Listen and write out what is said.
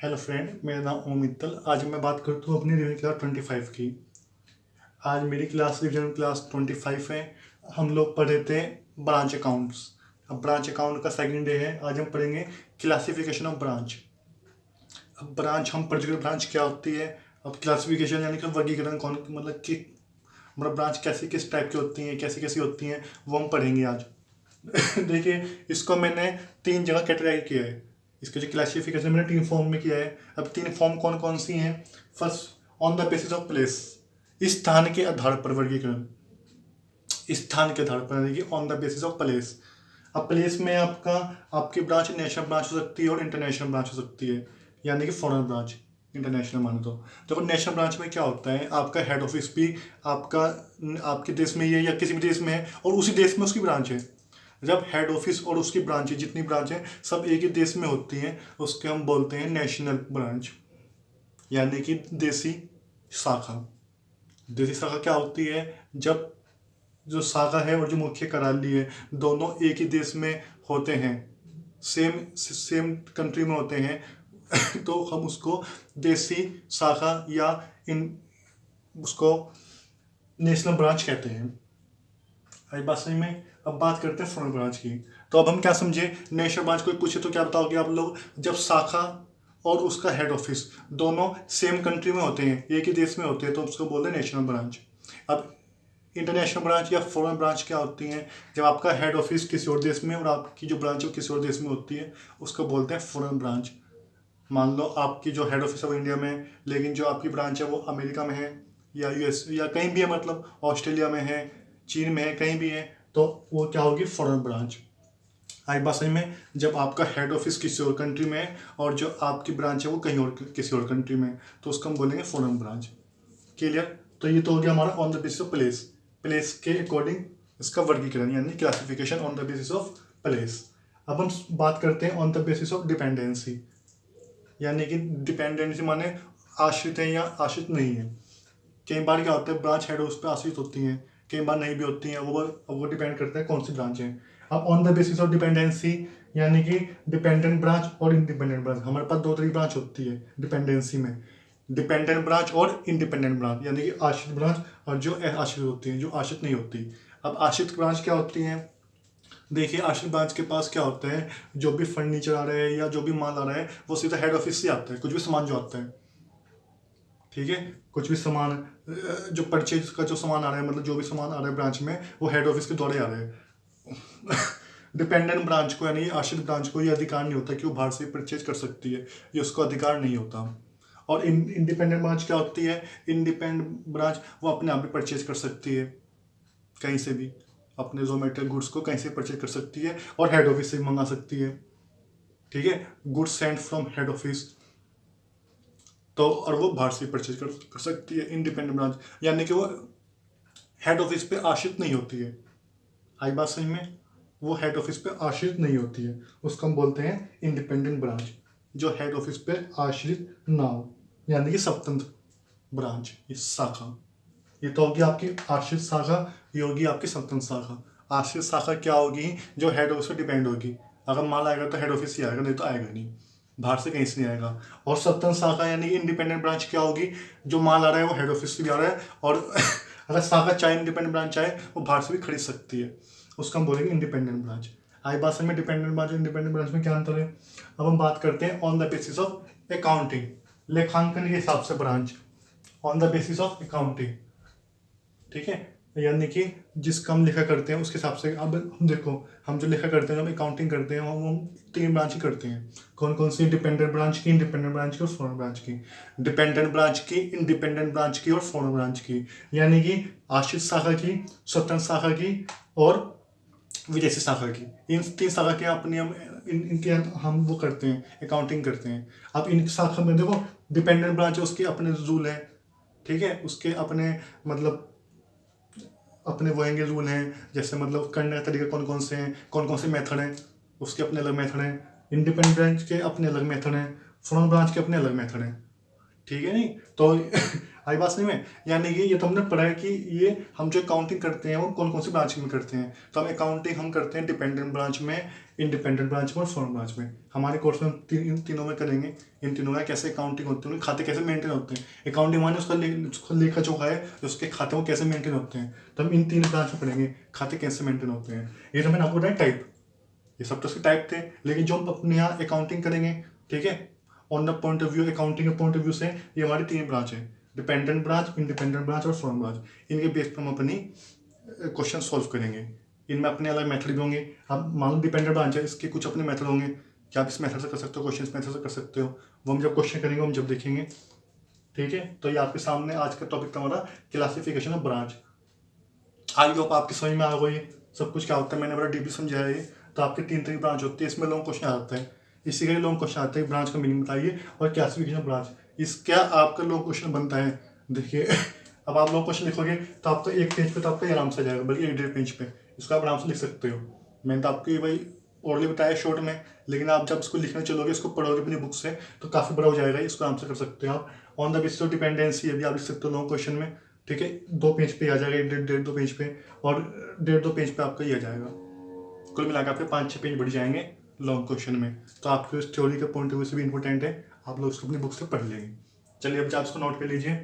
Hello friend, मेरा नाम ओम मित्तल। आज मैं बात करता हूँ अपनी रिविजन क्लास 25 की। आज मेरी क्लास रिविजन क्लास 25 है। हम लोग पढ़े थे ब्रांच अकाउंट्स। अब ब्रांच अकाउंट का सेकंड डे है। आज हम पढ़ेंगे क्लासिफिकेशन ऑफ ब्रांच। अब ब्रांच हम पढ़ चुके, ब्रांच क्या होती है। अब क्लासिफिकेशन यानी कि वर्गीकरण कौन, मतलब कि मतलब ब्रांच कैसी किस टाइप की होती हैं, कैसी कैसी होती हैं, वो हम पढ़ेंगे आज। देखिए, इसको मैंने तीन जगह कैटेगराइज किया है। इसके जो क्लासिफिकेशन मैंने तीन फॉर्म में किया है। अब तीन फॉर्म कौन कौन सी हैं। First, on the basis of place, इस स्थान के आधार पर वर्गीकरण। इस स्थान के आधार पर यानी कि on the basis of place. अब प्लेस में आपकी ब्रांच नेशनल ब्रांच हो सकती है और इंटरनेशनल ब्रांच हो सकती है, यानी कि फॉरेन ब्रांच। इंटरनेशनल माने तो देखो, नेशनल ब्रांच में क्या होता है, आपका हेड ऑफिस भी आपका आपके देश में ही है या किसी भी देश में है और उसी देश में उसकी ब्रांच है। जब हेड ऑफिस और उसकी ब्रांचें, जितनी ब्रांचें सब एक ही देश में होती हैं, उसके हम बोलते हैं नेशनल ब्रांच, यानी कि देसी शाखा। देसी शाखा क्या होती है, जब जो शाखा है और जो मुख्य कार्यालय है दोनों एक ही देश में होते हैं, सेम सेम कंट्री में होते हैं तो हम उसको देसी शाखा या इन उसको नेशनल ब्रांच कहते हैं। आई बात सही में। अब बात करते हैं फॉरेन ब्रांच की। तो अब हम क्या समझे, नेशनल ब्रांच कोई पूछे तो क्या बताओगे आप लोग, जब शाखा और उसका हेड ऑफिस दोनों सेम कंट्री में होते हैं, एक ही देश में होते हैं, तो उसको बोलते हैं नेशनल ब्रांच। अब इंटरनेशनल ब्रांच या फॉरेन ब्रांच क्या होती हैं, जब आपका हेड ऑफिस किसी और देश में और आपकी जो ब्रांच है वो किसी और देश में होती है, उसको बोलते हैं फॉरेन ब्रांच। मान लो आपकी जो हेड ऑफिस है वो इंडिया में है, लेकिन जो आपकी ब्रांच है वो अमेरिका में है या यूएस या कहीं भी है, मतलब ऑस्ट्रेलिया में है, चीन में है, कहीं भी है, तो वो क्या होगी, फॉरेन ब्रांच। आई बात सही में। जब आपका हेड ऑफिस किसी और कंट्री में है और जो आपकी ब्रांच है वो कहीं और किसी और कंट्री में है, तो उसको हम बोलेंगे फॉरेन ब्रांच। क्लियर। तो ये तो हो गया हमारा on the basis of place. Place के अकॉर्डिंग इसका वर्गीकरण यानी classification on the basis of place. अब हम बात करते हैं on the basis of dependency, यानी कि डिपेंडेंसी माने आश्रित है या आश्रित नहीं है। कई बार क्या होता है, ब्रांच हेड उस पर आश्रित होती हैं, कई बार नहीं भी होती हैं, वो डिपेंड करता है कौन सी ब्रांच है। अब on the basis of dependency यानी कि डिपेंडेंट ब्रांच और इंडिपेंडेंट ब्रांच, हमारे पास दो तरह की ब्रांच होती है डिपेंडेंसी में। डिपेंडेंट ब्रांच और इंडिपेंडेंट ब्रांच, यानी कि आश्रित ब्रांच और जो आश्रित होती है, जो आश्रित नहीं होती। अब आश्रित ब्रांच क्या होती हैं, देखिए आश्रित ब्रांच के पास क्या होता है, जो भी फर्नीचर आ रहा है या जो भी माल आ रहा है वो सीधा हेड ऑफिस से आता है, कुछ भी सामान जो आता है, ठीक है, कुछ भी सामान जो परचेज का जो सामान आ रहा है, मतलब जो भी सामान आ रहा है ब्रांच में, वो हेड ऑफिस के द्वारा ही आ रहा है। डिपेंडेंट ब्रांच को यानी आश्रित ब्रांच को ये अधिकार नहीं होता कि वो बाहर से परचेज कर सकती है, ये उसको अधिकार नहीं होता। और इंडिपेंडेंट ब्रांच क्या होती है, इंडिपेंडेंट ब्रांच वो अपने आप भी परचेज कर सकती है, कहीं से भी अपने जो मेटेरियल गुड्स को कहीं से परचेज कर सकती है और हेड ऑफिस से भी मंगा सकती है, ठीक है, goods send from head office. तो और वो बाहर से परचेज कर सकती है इंडिपेंडेंट ब्रांच, यानी कि वो हेड ऑफिस पे आश्रित नहीं होती है। आई बात सही में। वो हेड ऑफिस पे आश्रित नहीं होती है, उसको हम बोलते हैं इंडिपेंडेंट ब्रांच, जो हेड ऑफिस पे आश्रित ना हो, यानी कि स्वतंत्र ब्रांच, ये शाखा। ये तो होगी आपकी आश्रित शाखा, ये होगी आपकी स्वतंत्र शाखा। आश्रित शाखा क्या होगी, जो हेड ऑफिस पे डिपेंड होगी। अगर माल आएगा तो हेड ऑफिस ही आएगा, नहीं तो आएगा नहीं, बाहर से कहीं से नहीं आएगा। और स्वतंत्र शाखा यानी कि इंडिपेंडेंट ब्रांच क्या होगी, जो माल आ रहा है वो हेड ऑफिस से भी आ रहा है और अगर शाखा चाहे इंडिपेंडेंट ब्रांच चाहे वो बाहर से भी खरीद सकती है, उसको हम बोलेंगे इंडिपेंडेंट ब्रांच। आई बात समझ में, डिपेंडेंट ब्रांच और इंडिपेंडेंट ब्रांच में क्या अंतर है। अब हम बात करते हैं on the basis of accounting, लेखांकन के हिसाब से branch, on the basis of accounting, ठीक है, यानी कि जिसका हम लिखा करते हैं उसके हिसाब से। अब हम देखो, हम जो लिखा करते हैं, हम अकाउंटिंग करते हैं, हम तीन ब्रांच ही करते हैं। कौन कौन सी, डिपेंडेंट ब्रांच की, इंडिपेंडेंट ब्रांच की और फॉरेन ब्रांच की। डिपेंडेंट ब्रांच की, इंडिपेंडेंट ब्रांच की और फॉरेन ब्रांच की, यानी कि आश्रित शाखा की, स्वतंत्र शाखा की और विदेशी शाखा की। इन तीन शाखा के अपनी हम इनके हम वो करते हैं, अकाउंटिंग करते हैं। अब इन शाखा में देखो, डिपेंडेंट ब्रांच है उसके अपने रूल है, ठीक है, उसके अपने मतलब अपने वो होंगे रूल हैं, जैसे मतलब करने का तरीका कौन कौन से हैं, कौन कौन से मेथड हैं, उसके अपने अलग मेथड हैं। इंडिपेंडेंट ब्रांच के अपने अलग मेथड हैं, फॉरेन ब्रांच के अपने अलग मेथड हैं, ठीक है नहीं तो आई बात नहीं में, यानी कि ये तो हमने पढ़ा है कि ये हम जो अकाउंटिंग करते हैं वो कौन कौन सी ब्रांच में करते हैं। तो हम अकाउंटिंग हम करते हैं डिपेंडेंट ब्रांच में, इंडिपेंडेंट ब्रांच में और फॉरेन ब्रांच में। हमारे कोर्स में हम इन तीनों में करेंगे। इन तीनों में कैसे अकाउंटिंग होती है, उनके खाते कैसे मेंटेन होते हैं। अकाउंटिंग माने उसका लेखा जोखा है, उसके खाते वो कैसे मेंटेन होते हैं। तो हम इन तीन ब्रांच में पढ़ेंगे खाते कैसे मेंटेन होते हैं। ये तो मैंने आपको बताया टाइप, ये सब तो उसके टाइप थे। लेकिन जो हम अपने यहाँ अकाउंटिंग करेंगे, ठीक है, on the point of view, accounting के पॉइंट ऑफ व्यू से ये हमारी तीन ब्रांच है, डिपेंडेंट ब्रांच, इंडिपेंडेंट ब्रांच और फॉरेन ब्रांच। इनके बेस पर हम अपनी क्वेश्चन सॉल्व करेंगे। इनमें अपने अलग मेथड भी होंगे। अब मान लो डिपेंडेंट ब्रांच है, इसके कुछ अपने मेथड होंगे कि आप इस मेथड से कर सकते हो, क्वेश्चन इस मेथड से कर सकते हो। वो हम जब क्वेश्चन करेंगे हम जब देखेंगे, ठीक है। तो ये आपके सामने आज का टॉपिक था हमारा, classification of branch. I hope आपकी समझ में आ गई सब कुछ क्या होता है, मैंने बड़ा डीपली समझाया है। तो आपके तीन तरह की ब्रांच होती है, इसमें लॉन्ग क्वेश्चन आता है, इसी का लॉन्ग क्वेश्चन आता है ब्रांच का मीनिंग बताइए और क्लासिफिकेशन ब्रांच। इसका आपका लॉन्ग क्वेश्चन बनता है, देखिए अब आप लॉन्ग क्वेश्चन लिखोगे तो आपका एक पेज पे तो आपका आराम से आ जाएगा, बल्कि 1.5 पेज पे इसको आप आराम से लिख सकते हो। मैंने तो आपको ये भाई ओरली बताया शॉर्ट में, लेकिन आप जब इसको लिखने चलोगे, इसको पढ़ोगे अपनी बुक से, तो काफ़ी बड़ा हो जाएगा। इसको आराम से कर सकते हो आप। On the basis of dependency ये भी आप लिख सकते हो लॉन्ग क्वेश्चन में, ठीक है। 2 पेज पे आ जाएगा, डेढ़ दो पेज पे, और 1.5-2 पेज पे आपका ये आ जाएगा। कुल मिलाकर आपके 5-6 पेज बढ़ जाएंगे लॉन्ग क्वेश्चन में। तो आपके इस थ्योरी के पॉइंट ऑफ व्यू से भी इंपॉर्टेंट है, आप लोग इसको अपनी बुक से पढ़ लेंगे। चलिए अब आप इसको नोट कर लीजिए।